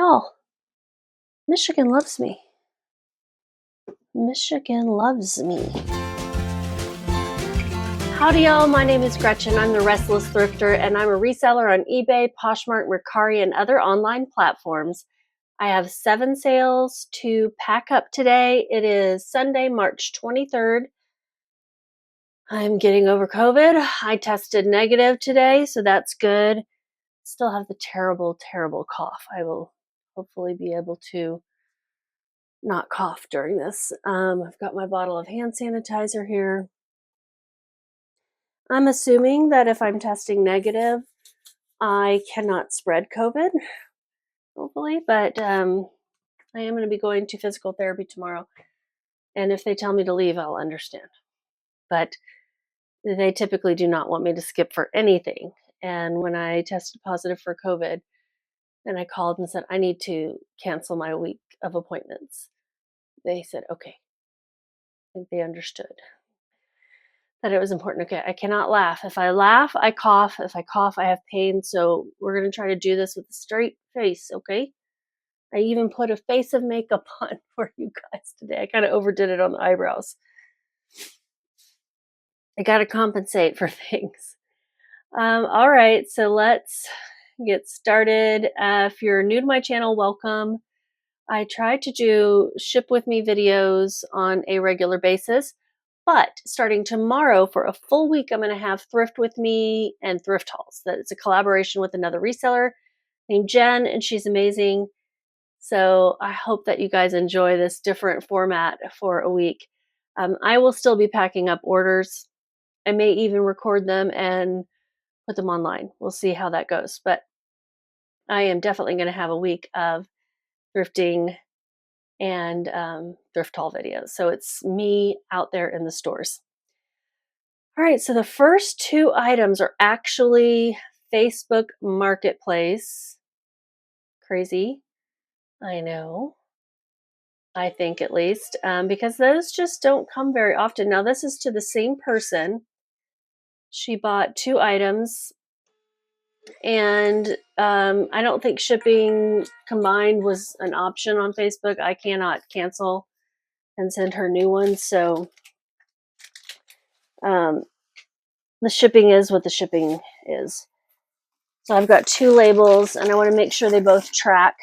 Y'all, Michigan loves me. Michigan loves me. Howdy y'all, my name is Gretchen. I'm the Restless Thrifter and I'm a reseller on eBay, Poshmark, Mercari, and other online platforms. I have 7 sales to pack up today. It is Sunday, March 23rd. I'm getting over COVID. I tested negative today, so that's good. Still have the terrible, terrible cough. I will hopefully be able to not cough during this. I've got my bottle of hand sanitizer here. I'm assuming that if I'm testing negative, I cannot spread COVID, hopefully, but I am going to be going to physical therapy tomorrow. And if they tell me to leave, I'll understand. But they typically do not want me to skip for anything. And when I tested positive for COVID, and I called and said, I need to cancel my week of appointments, they said, okay. I think they understood that it was important. Okay, I cannot laugh. If I laugh, I cough. If I cough, I have pain. So we're going to try to do this with a straight face, okay? I even put a face of makeup on for you guys today. I kind of overdid it on the eyebrows. I got to compensate for things. All right, so let's get started. If you're new to my channel, welcome. I try to do ship with me videos on a regular basis, but starting tomorrow for a full week, I'm going to have thrift with me and thrift hauls. That it's a collaboration with another reseller named Jen, and she's amazing. So I hope that you guys enjoy this different format for a week. I will still be packing up orders. I may even record them and put them online. We'll see how that goes. But I am definitely going to have a week of thrifting and thrift haul videos. So it's me out there in the stores. All right, so the first 2 items are actually Facebook Marketplace. Crazy. I know. I think at least, because those just don't come very often. Now this is to the same person. She bought 2 items, and I don't think shipping combined was an option on Facebook. I cannot cancel and send her new ones, so the shipping is what the shipping is. So I've got 2 labels, and I want to make sure they both track.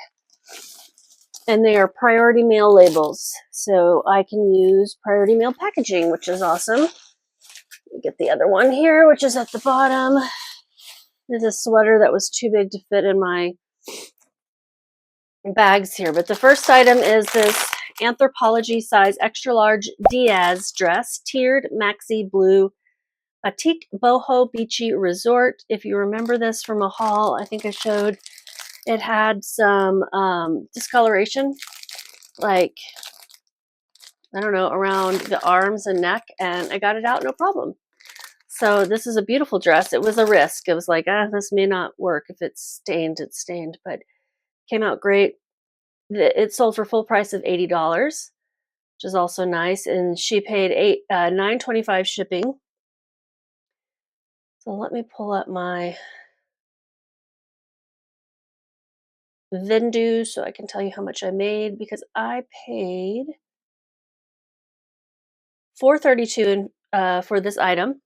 And they are priority mail labels, so I can use priority mail packaging, which is awesome. Let me get the other one here, which is at the bottom. There's a sweater that was too big to fit in my bags here. But the first item is this Anthropologie size extra large Diaz dress, tiered maxi blue, Batik Boho Beachy Resort. If you remember this from a haul, I think I showed, it had some discoloration, like, I don't know, around the arms and neck, and I got it out no problem. So this is a beautiful dress. It was a risk. It was like, this may not work. If it's stained, it's stained, but came out great. It sold for full price of $80, which is also nice, and she paid $9.25 shipping. So let me pull up my Vendoo so I can tell you how much I made, because I paid $432 for this item,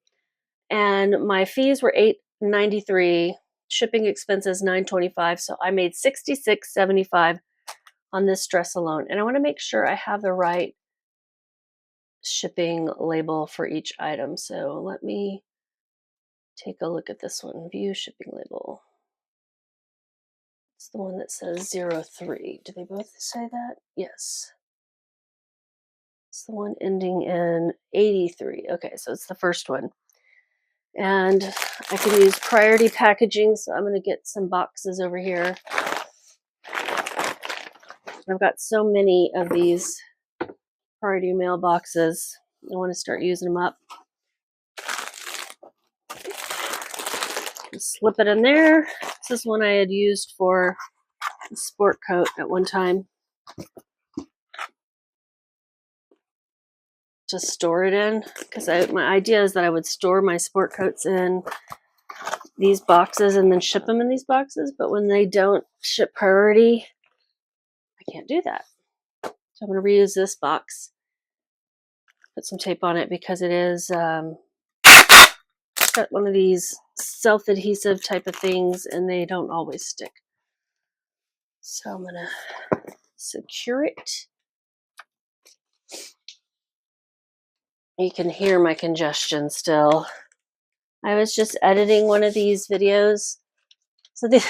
and my fees were $8.93, shipping expenses $9.25, so I made $66.75 on this dress alone. And I want to make sure I have the right shipping label for each item. So let me take a look at this one. View shipping label. It's the one that says 03. Do they both say that? Yes. It's the one ending in 83. Okay, so it's the first one. And I can use priority packaging, so I'm going to get some boxes over here. I've got so many of these priority mail boxes. I want to start using them up. Slip it in there. This is one I had used for a sport coat at one time to store it in, because my idea is that I would store my sport coats in these boxes and then ship them in these boxes. But when they don't ship priority, I can't do that. So I'm going to reuse this box, put some tape on it because it is got one of these self-adhesive type of things and they don't always stick. So I'm going to secure it. You can hear my congestion still. I was just editing one of these videos. So these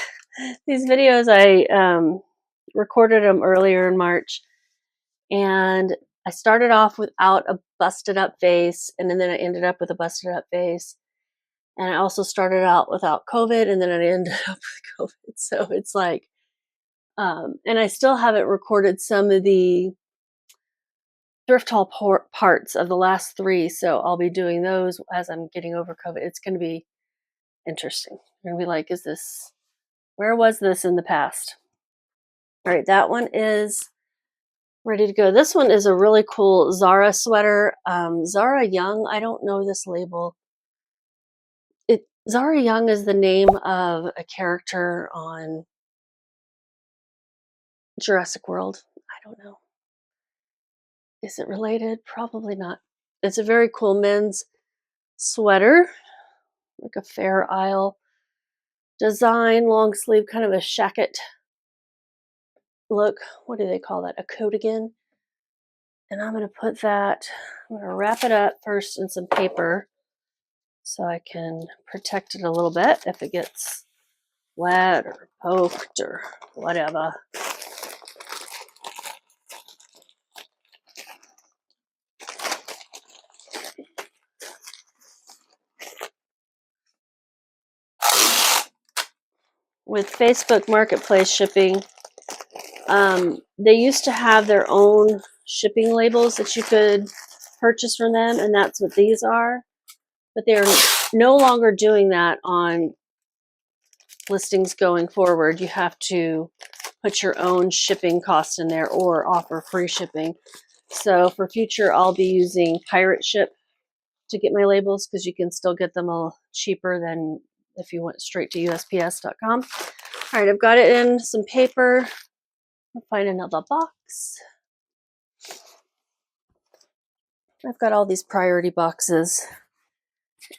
videos, I recorded them earlier in March, and I started off without a busted up face, and then I ended up with a busted up face. And I also started out without COVID, and then I ended up with COVID. So it's like, and I still haven't recorded some of the thrift haul parts of the last 3. So I'll be doing those as I'm getting over COVID. It's going to be interesting. You're going to be like, where was this in the past? All right, that one is ready to go. This one is a really cool Zara sweater. Zara Young, I don't know this label. Zara Young is the name of a character on Jurassic World. I don't know. Is it related? Probably not. It's a very cool men's sweater, like a Fair Isle design, long sleeve, kind of a shacket look. What do they call that? A coatigan. And I'm going to put that, I'm going to wrap it up first in some paper so I can protect it a little bit if it gets wet or poked or whatever. With Facebook Marketplace shipping, they used to have their own shipping labels that you could purchase from them, and that's what these are. But they're no longer doing that on listings going forward. You have to put your own shipping cost in there or offer free shipping. So for future, I'll be using Pirate Ship to get my labels because you can still get them a little cheaper than if you went straight to USPS.com. All right, I've got it in some paper. I'll find another box. I've got all these priority boxes.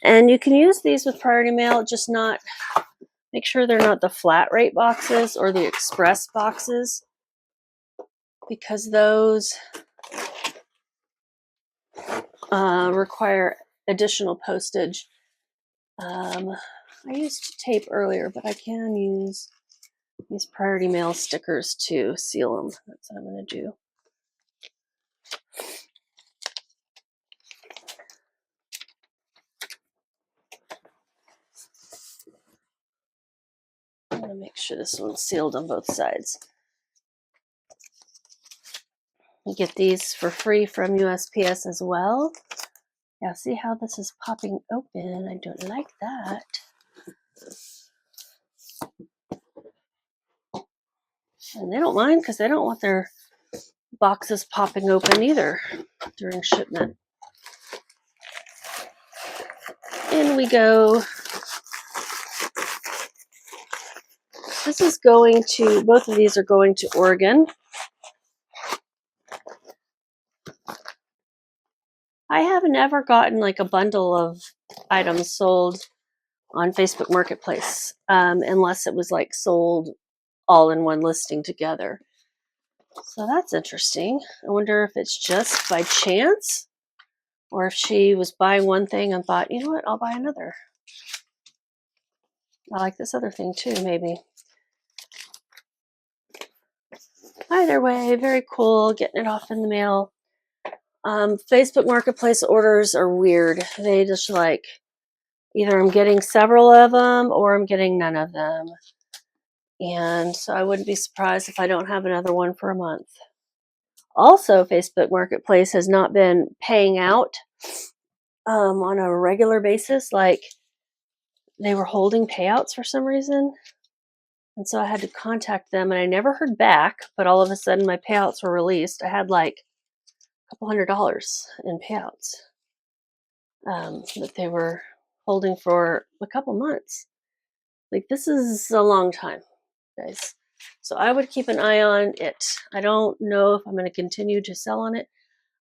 And you can use these with priority mail, just not, make sure they're not the flat rate boxes or the express boxes, because those require additional postage. I used tape earlier, but I can use these priority mail stickers to seal them. That's what I'm going to do. I'm going to make sure this one's sealed on both sides. You get these for free from USPS as well. Yeah, see how this is popping open? I don't like that. And they don't mind because they don't want their boxes popping open either during shipment. In we go. This is going to, both of these are going to Oregon. I have never gotten like a bundle of items sold on Facebook Marketplace unless it was like sold all in one listing together. So that's interesting. I wonder if it's just by chance or if she was buying one thing and thought, you know what, I'll buy another. I like this other thing too, maybe. Either way, very cool, getting it off in the mail. Facebook Marketplace orders are weird. They just like, either I'm getting several of them or I'm getting none of them. And so I wouldn't be surprised if I don't have another one for a month. Also, Facebook Marketplace has not been paying out on a regular basis. Like they were holding payouts for some reason. And so I had to contact them and I never heard back, but all of a sudden my payouts were released. I had like a couple $100 in payouts that they were holding for a couple months. Like this is a long time, guys. So I would keep an eye on it. I don't know if I'm going to continue to sell on it.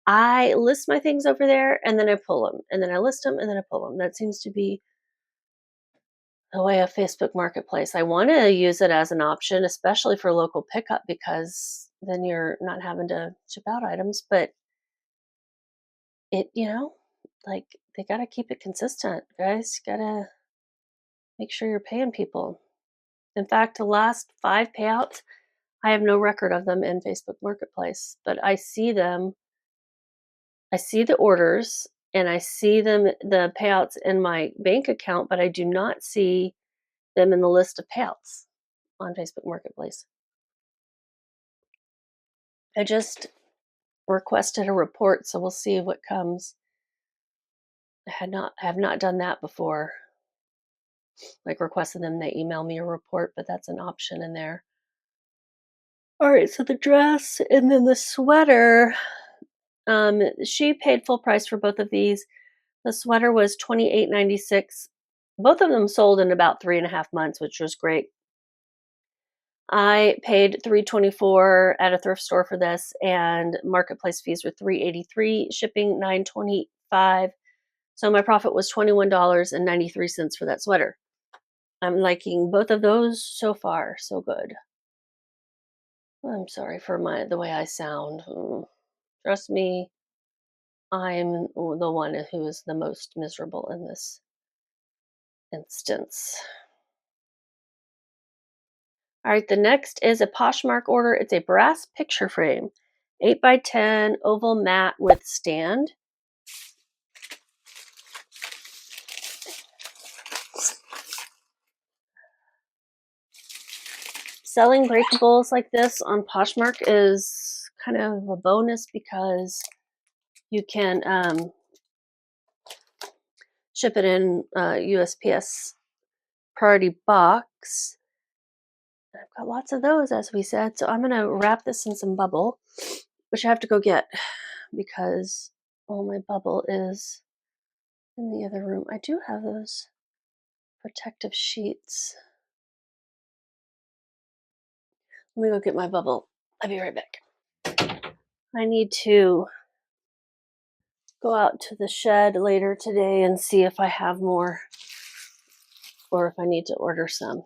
I list my things over there and then I pull them, and then I list them and then I pull them. That seems to be the way of Facebook Marketplace. I want to use it as an option, especially for local pickup, because then you're not having to ship out items. But it, like, they got to keep it consistent, guys. Got to make sure you're paying people. In fact, the last 5 payouts, I have no record of them in Facebook Marketplace, but I see them. I see the orders and I see the payouts in my bank account, but I do not see them in the list of payouts on Facebook Marketplace. I just requested a report, so we'll see what comes. I have not done that before. Like, requested them, they email me a report, but that's an option in there. All right, so the dress and then the sweater. She paid full price for both of these. The sweater was $28.96. Both of them sold in about 3.5 months, which was great. I paid $324 at a thrift store for this, and marketplace fees were $383, shipping $925. So my profit was $21.93 for that sweater. I'm liking both of those so far. So good. I'm sorry for the way I sound. Trust me, I'm the one who is the most miserable in this instance. All right, the next is a Poshmark order. It's a brass picture frame, 8x10 oval mat with stand. Selling breakables like this on Poshmark is kind of a bonus because you can ship it in USPS priority box. I've got lots of those, as we said, so I'm going to wrap this in some bubble, which I have to go get because all my bubble is in the other room. I do have those protective sheets. Let me go get my bubble. I'll be right back. I need to go out to the shed later today and see if I have more or if I need to order some.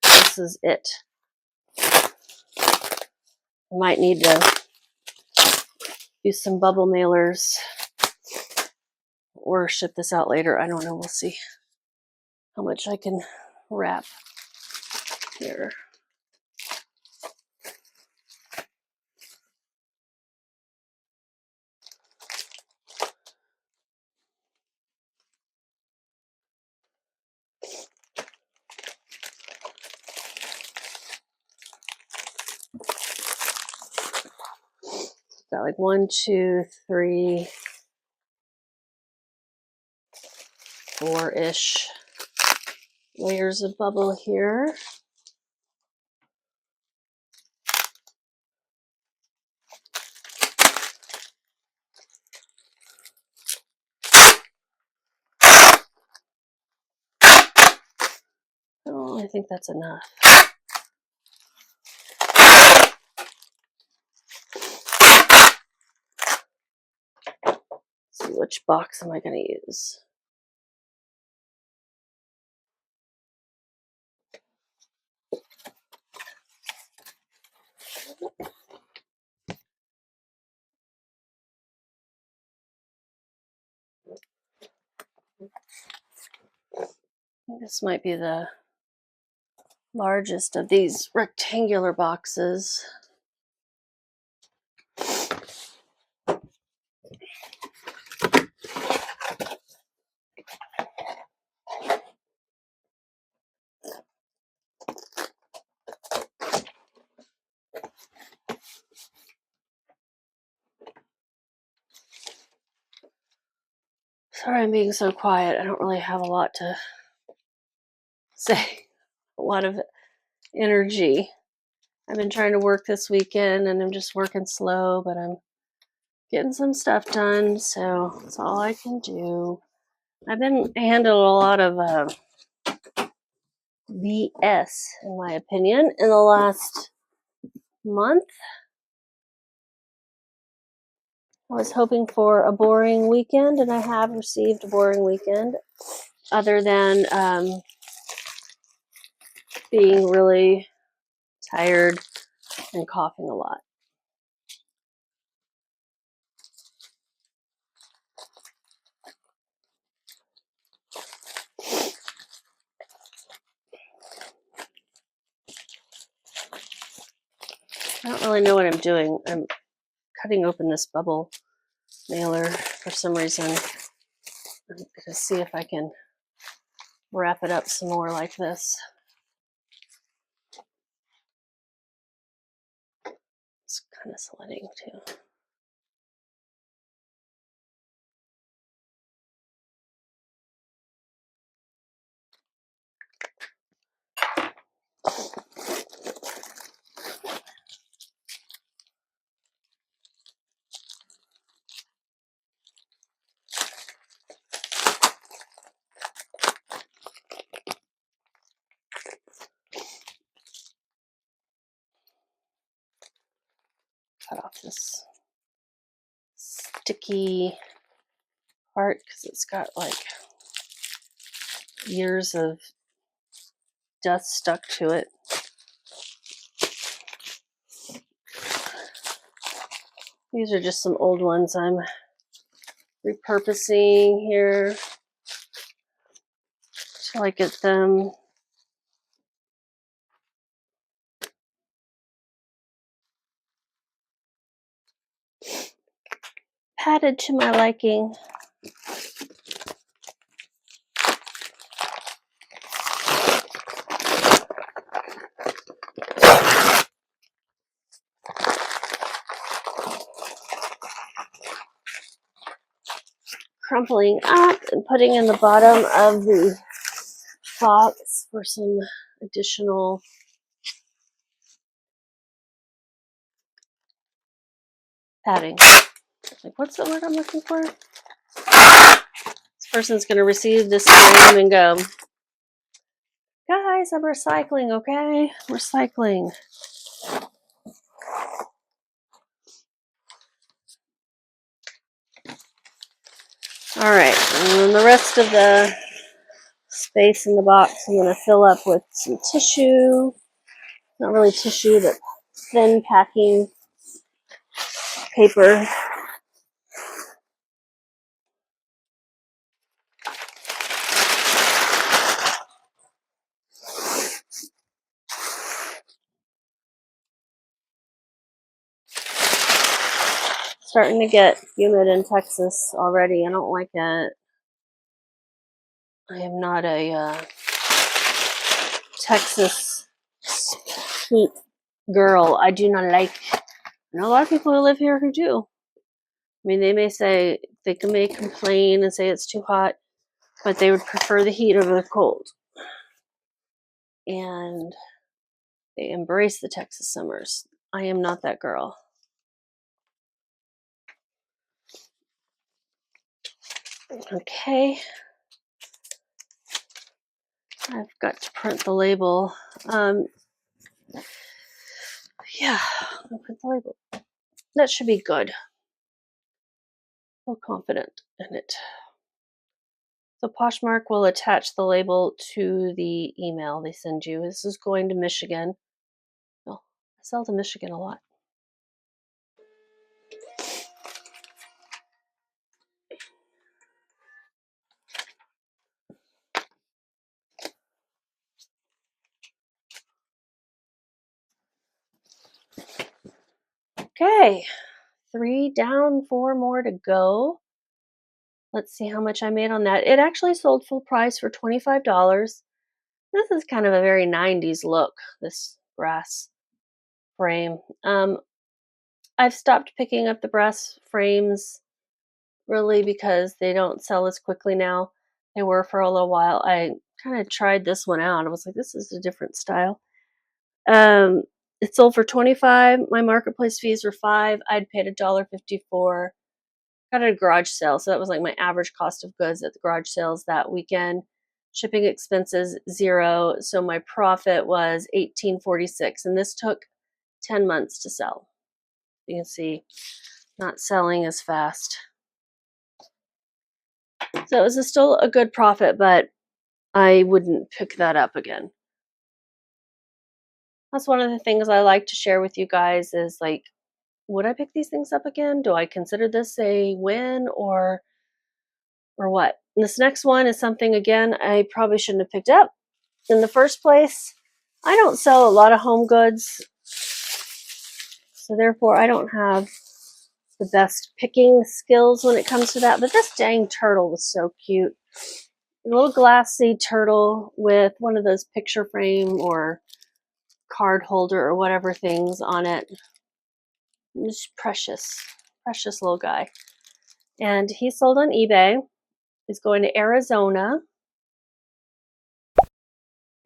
This is it. I might need to do some bubble mailers or ship this out later. I don't know. We'll see how much I can wrap here. Got like 1, 2, 3, 4-ish layers of bubble here. Oh, I think that's enough. Let's see, which box am I going to use? I think this might be the largest of these rectangular boxes. Sorry I'm being so quiet. I don't really have a lot to say. A lot of energy. I've been trying to work this weekend and I'm just working slow, but I'm getting some stuff done, so that's all I can do. I've been handling a lot of BS, in my opinion, in the last month. I was hoping for a boring weekend, and I have received a boring weekend, other than being really tired and coughing a lot. I don't really know what I'm doing. I'm cutting open this bubble mailer for some reason. I'm going to see if I can wrap it up some more like this. It's kind of slitting too. Cut off this sticky part because it's got like years of dust stuck to it. These are just some old ones I'm repurposing here till I get them padded to my liking. Crumpling up and putting in the bottom of the box for some additional padding. Like, what's the word I'm looking for? This person's going to receive this frame and go, guys, I'm recycling, okay? Recycling. All right, and then the rest of the space in the box I'm going to fill up with some tissue. Not really tissue, but thin packing paper. Starting to get humid in Texas already. I don't like it. I am not a Texas heat girl. I do not like. I know a lot of people who live here who do. I mean, they may complain and say it's too hot, but they would prefer the heat over the cold. And they embrace the Texas summers. I am not that girl. Okay. I've got to print the label. Yeah, I'll print the label. That should be good. Feel confident in it. So Poshmark will attach the label to the email they send you. This is going to Michigan. Oh, I sell to Michigan a lot. Okay, 3 down, 4 more to go. Let's see how much I made on that. It actually sold full price for $25. This is kind of a very 90s look, this brass frame. I've stopped picking up the brass frames really because they don't sell as quickly now. They were for a little while. I kind of tried this one out. I was like, this is a different style. It sold for $25. My marketplace fees were $5. I'd paid $1.54. Got at a garage sale, so that was like my average cost of goods at the garage sales that weekend. Shipping expenses, 0. So my profit was $18.46, and this took 10 months to sell. You can see, not selling as fast. So it was still a good profit, but I wouldn't pick that up again. That's one of the things I like to share with you guys is like, would I pick these things up again? Do I consider this a win or what? And this next one is something, again, I probably shouldn't have picked up in the first place. I don't sell a lot of home goods, so therefore I don't have the best picking skills when it comes to that. But this dang turtle was so cute. A little glassy turtle with one of those picture frame or card holder or whatever things on it. It's precious, precious little guy. And he sold on eBay. He's going to Arizona.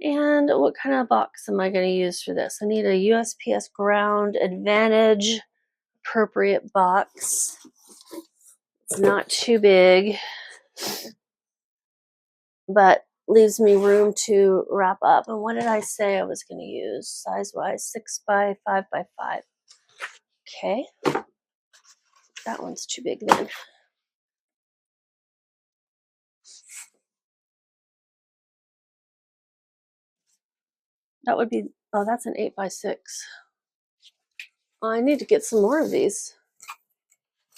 And what kind of box am I going to use for this? I need a USPS Ground Advantage appropriate box. It's not too big, but leaves me room to wrap up. And what did I say I was going to use size-wise? 6 by 5 by 5. Okay. That one's too big then. That would be, oh, that's an 8 by 6. Well, I need to get some more of these.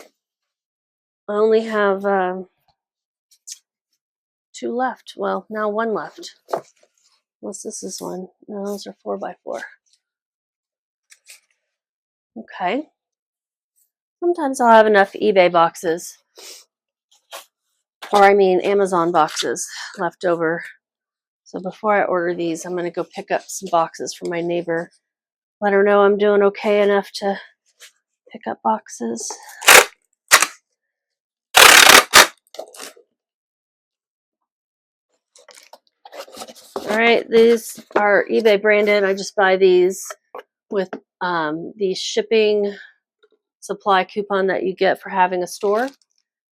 I only have 2 left. Well, now 1 left. Unless this is one. No, those are 4 by 4. Okay. Sometimes I'll have enough eBay boxes, or I mean Amazon boxes left over. So before I order these, I'm going to go pick up some boxes from my neighbor. Let her know I'm doing okay enough to pick up boxes. All right, these are eBay branded. I just buy these with the shipping supply coupon that you get for having a store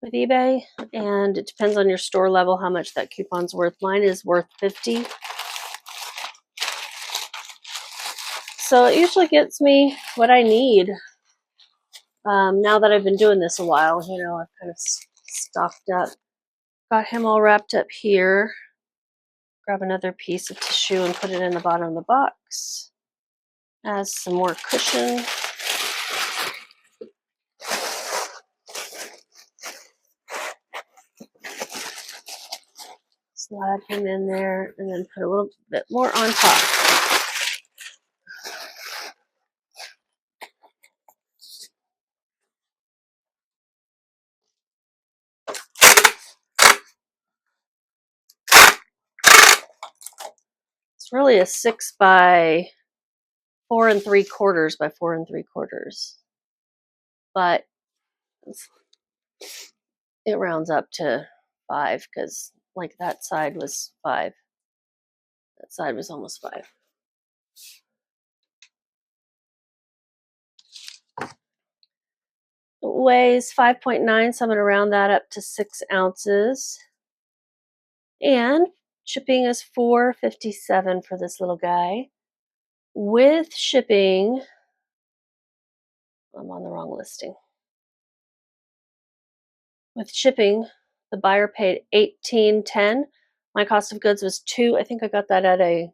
with eBay, and it depends on your store level how much that coupon's worth. Mine is worth 50. So it usually gets me what I need. Now that I've been doing this a while, you know, I've kind of stocked up. Got him all wrapped up here. Grab another piece of tissue and put it in the bottom of the box. As some more cushion. Slide him in there and then put a little bit more on top. It's really a 6 by 4 3/4 by 4 3/4, but it rounds up to 5 because like that side was 5. That side was almost 5. It weighs 5.9, so I'm going to round that up to 6 ounces. And shipping is $4.57 for this little guy. With shipping, I'm on the wrong listing. With shipping, the buyer paid $18.10. My cost of goods was $2. I think I got that at a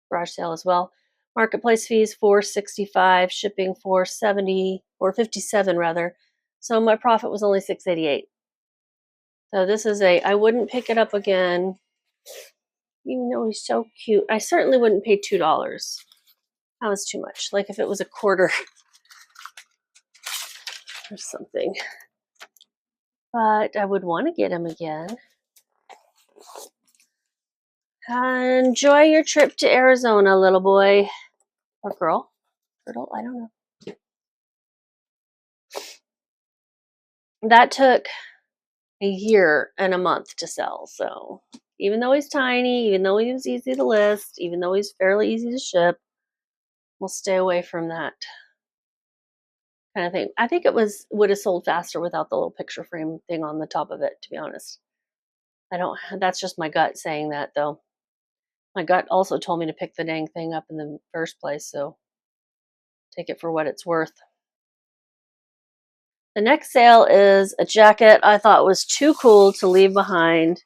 garage sale as well. Marketplace fees $4.65, shipping $4.70 or $4.57 rather. So my profit was only $6.88. So this is I wouldn't pick it up again, even though he's so cute. I certainly wouldn't pay $2. That was too much. Like if it was a quarter or something. But I would want to get him again. Enjoy your trip to Arizona, little boy. Or girl. Turtle, I don't know. That took a year and a month to sell. So even though he's tiny, even though he was easy to list, even though he's fairly easy to ship, we'll stay away from that kind of thing. I think it would have sold faster without the little picture frame thing on the top of it, to be honest. That's just my gut saying that, though. My gut also told me to pick the dang thing up in the first place, so take it for what it's worth. The next sale is a jacket I thought was too cool to leave behind.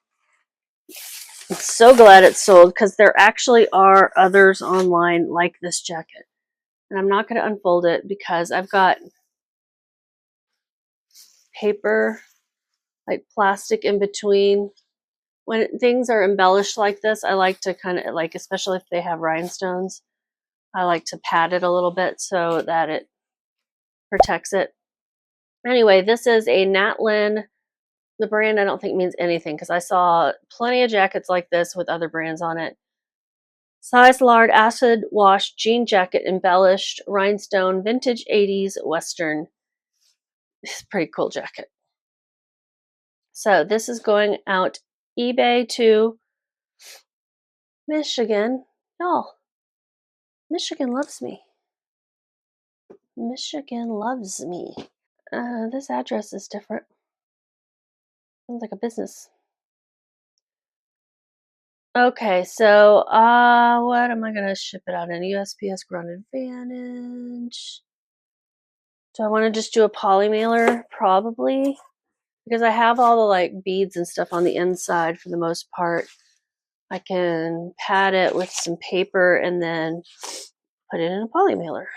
I'm so glad it's sold because there actually are others online like this jacket. And I'm not going to unfold it because I've got paper, like plastic in between. When things are embellished like this, I like to kind of like, especially if they have rhinestones, I like to pat it a little bit so that it protects it. Anyway, this is a Natlin. The brand I don't think means anything because I saw plenty of jackets like this with other brands on it. Size large acid wash jean jacket, embellished rhinestone, vintage 80s Western. It's a pretty cool jacket. So this is going out eBay to Michigan. Y'all, Michigan loves me. Michigan loves me. This address is different. Sounds like a business. Okay, so what am I gonna ship it out in? USPS Ground Advantage. Do I want to just do a poly mailer? Probably, because I have all the like beads and stuff on the inside for the most part. I can pad it with some paper and then put it in a poly mailer.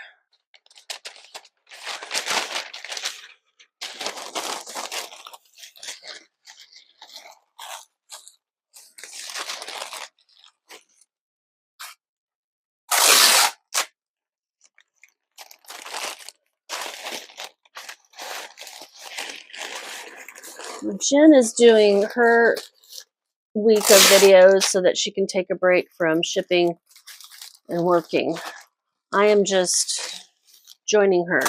Jen is doing her week of videos so that she can take a break from shipping and working. I am just joining her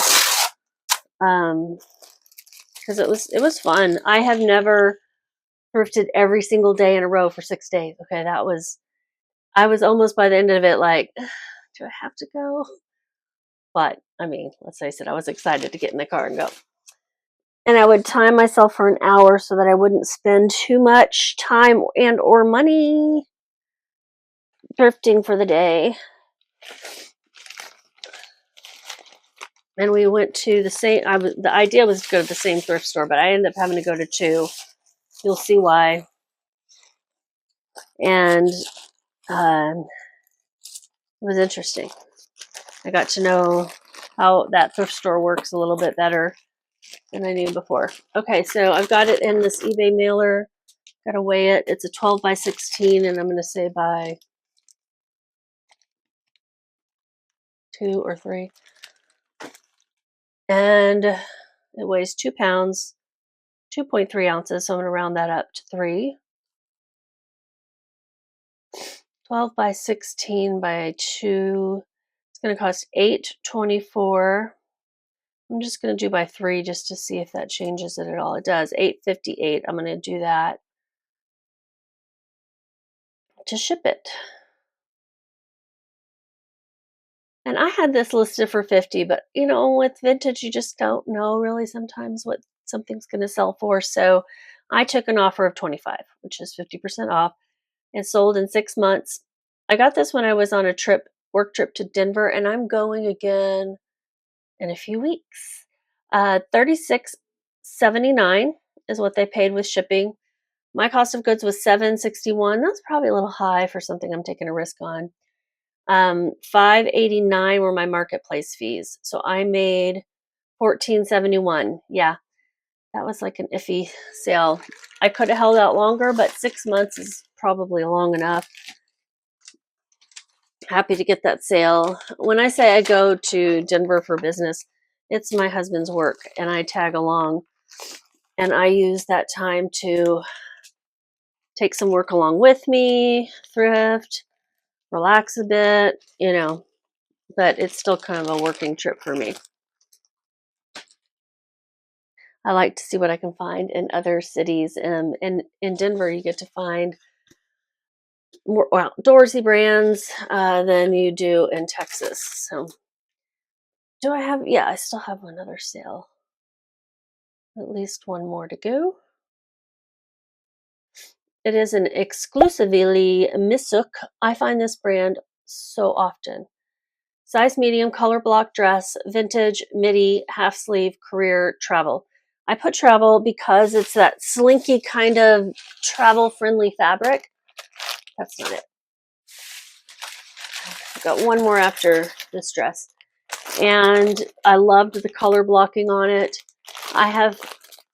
because it was fun. I have never thrifted every single day in a row for 6 days. Okay, I was almost by the end of it like, do I have to go? But I mean, let's face it, I was excited to get in the car and go. And I would time myself for an hour so that I wouldn't spend too much time and or money thrifting for the day. And we went to the same. The idea was to go to the same thrift store, but I ended up having to go to two. You'll see why. And it was interesting. I got to know how that thrift store works a little bit better than I knew before. Okay, so I've got it in this eBay mailer. Got to weigh it. It's a 12 by 16, and I'm going to say by 2 or 3. And it weighs 2 pounds, 2.3 ounces. So I'm going to round that up to 3. 12 by 16 by 2. It's going to cost $8.24. I'm just going to do by 3 just to see if that changes it at all. It does. $8.58. I'm going to do that to ship it. And I had this listed for 50, but you know, with vintage, you just don't know really sometimes what something's going to sell for. So I took an offer of 25, which is 50% off. It sold in 6 months. I got this when I was on a work trip to Denver, and I'm going again in a few weeks. $36.79 is what they paid with shipping. My cost of goods was $7.61. That's probably a little high for something I'm taking a risk on. $5.89 were my marketplace fees. So I made $14.71. Yeah, that was like an iffy sale. I could have held out longer, but 6 months is probably long enough. Happy to get that sale. When I say I go to Denver for business, it's my husband's work, and I tag along. And I use that time to take some work along with me, thrift, relax a bit, you know, but it's still kind of a working trip for me. I like to see what I can find in other cities. And in Denver, you get to find more outdoorsy brands than you do in Texas. So do I have, yeah, I still have another sale. At least one more to go. It is an exclusively MISC. I find this brand so often. Size medium, color block dress, vintage, midi, half sleeve, career, travel. I put travel because it's that slinky kind of travel friendly fabric. That's not it. I've got one more after this dress. And I loved the color blocking on it. I have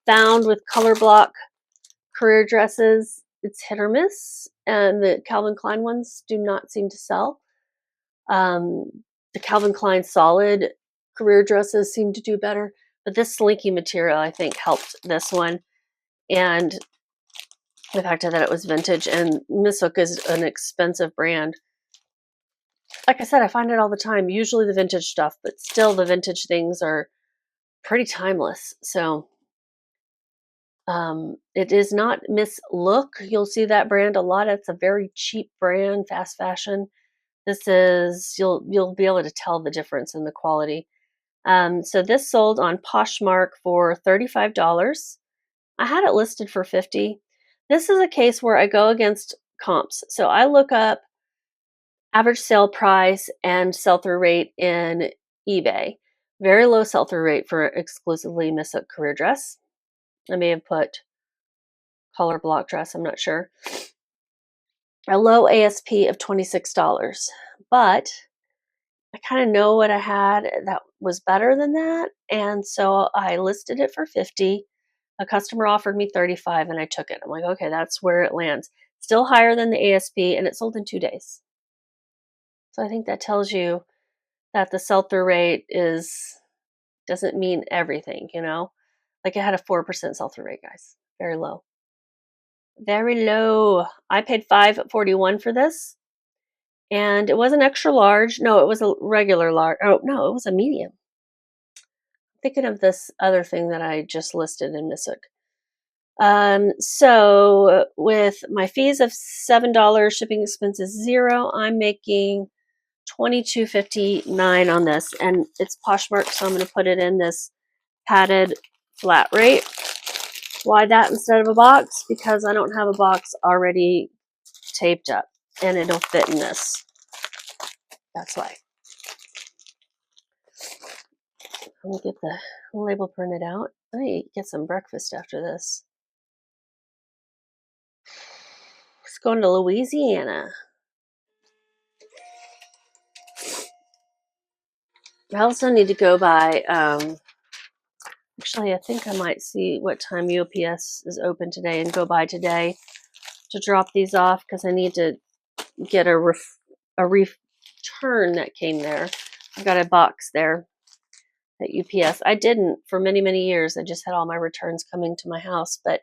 found with color block career dresses, it's hit or miss, and the Calvin Klein ones do not seem to sell. The Calvin Klein solid career dresses seem to do better, but this slinky material I think helped this one, and the fact that it was vintage, and MISC is an expensive brand. Like I said, I find it all the time, usually the vintage stuff, but still the vintage things are pretty timeless. So it is not Miss Look. You'll see that brand a lot. It's a very cheap brand, fast fashion. This is, you'll be able to tell the difference in the quality. So this sold on Poshmark for $35. I had it listed for $50. This is a case where I go against comps. So I look up average sale price and sell-through rate in eBay. Very low sell-through rate for exclusively MISC career dress. I may have put color block dress, I'm not sure. A low ASP of $26. But I kind of know what I had that was better than that. And so I listed it for $50. A customer offered me $35 and I took it. I'm like, okay, that's where it lands. Still higher than the ASP, and it sold in 2 days. So I think that tells you that the sell-through rate doesn't mean everything, you know? Like it had a 4% sell-through rate, guys. Very low. Very low. I paid $5.41 for this. And it wasn't extra large. No, it was a regular large. Oh, no, it was a medium. I'm thinking of this other thing that I just listed in MISC. So with my fees of $7, shipping expenses $0, I'm making $22.59 on this, and it's Poshmark, so I'm going to put it in this padded flat rate. Why that instead of a box? Because I don't have a box already taped up, and it'll fit in this. That's why. Let me get the label printed out. I need to get some breakfast after this. Let's go to Louisiana. I also need to go by, actually, I think I might see what time UPS is open today and go by today to drop these off, because I need to get a return that came there. I've got a box there at UPS. I didn't for many, many years. I just had all my returns coming to my house, but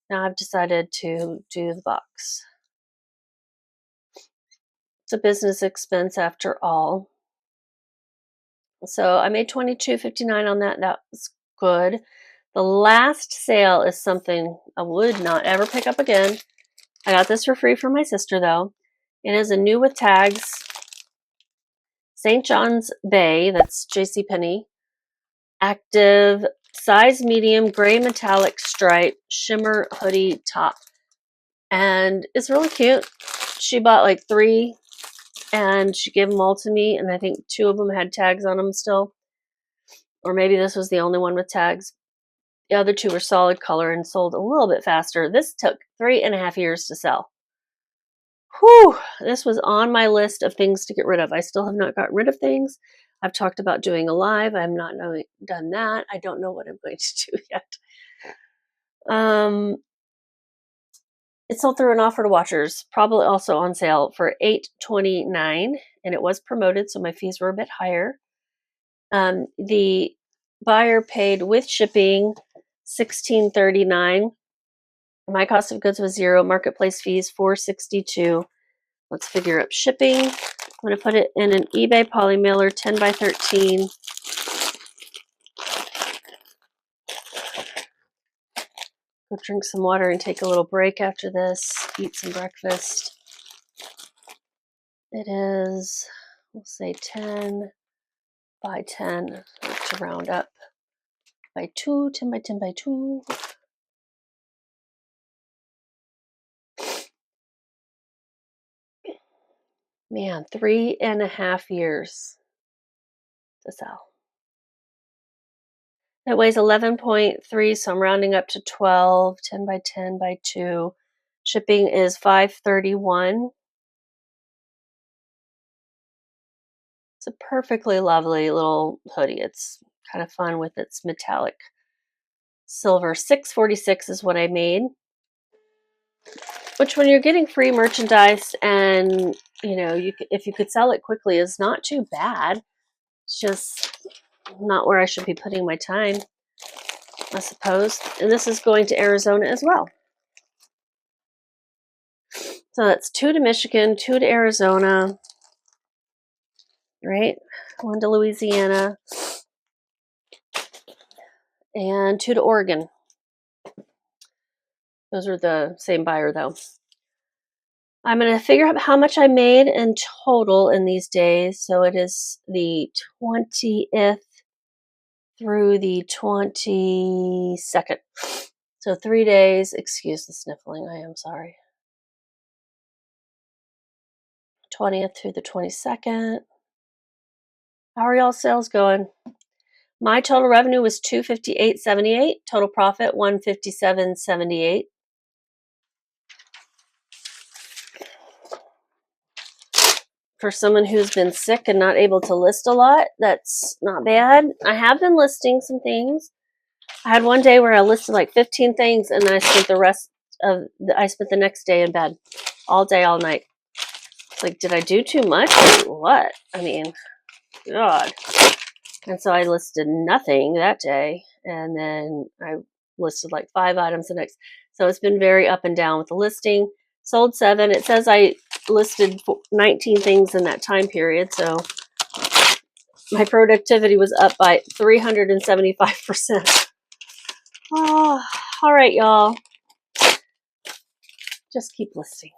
now I've decided to do the box. It's a business expense after all. So I made $22.59 on that. That was good. The last sale is something I would not ever pick up again. I got this for free from my sister, though. It is a new with tags. St. John's Bay, that's JCPenney. Active, size medium, gray metallic stripe, shimmer hoodie top. And it's really cute. She bought like 3 and she gave them all to me, and I think 2 of them had tags on them still. Or maybe this was the only one with tags. The other 2 were solid color and sold a little bit faster. This took 3.5 years to sell. Whew, this was on my list of things to get rid of. I still have not gotten rid of things. I've talked about doing a live. I'm not done that. I don't know what I'm going to do yet. It sold through an offer to watchers, probably also on sale for $8.29, and it was promoted, so my fees were a bit higher. The buyer paid with shipping $16.39. My cost of goods was $0. Marketplace fees $4.62. Let's figure up shipping. I'm going to put it in an eBay poly mailer 10 by 13. Go drink some water and take a little break after this. Eat some breakfast. It is, we'll say 10 by 10 to round up by 2, 10 by 10 by 2. Man, 3.5 years to sell. It weighs 11.3, so I'm rounding up to 12, 10 by 10 by 2. Shipping is $5.31. It's a perfectly lovely little hoodie. It's kind of fun with its metallic silver. $6.46 is what I made. Which, when you're getting free merchandise and if you could sell it quickly, is not too bad. It's just not where I should be putting my time, I suppose. And this is going to Arizona as well. So that's 2 to Michigan, 2 to Arizona, right? 1 to Louisiana, and 2 to Oregon. Those are the same buyer, though. I'm going to figure out how much I made in total in these days. So it is the 20th through the 22nd. So 3 days. Excuse the sniffling. I am sorry. 20th through the 22nd. How are y'all sales going? My total revenue was $258.78. Total profit $157.78. For someone who's been sick and not able to list a lot, that's not bad. I have been listing some things. I had one day where I listed like 15 things, and then I spent the next day in bed, all day, all night. It's like, did I do too much or what? I mean, God. And so I listed nothing that day, and then I listed like 5 items the next. So it's been very up and down with the listing. Sold 7. It says I listed 19 things in that time period, so my productivity was up by 375%. Oh, all right, y'all. Just keep listing.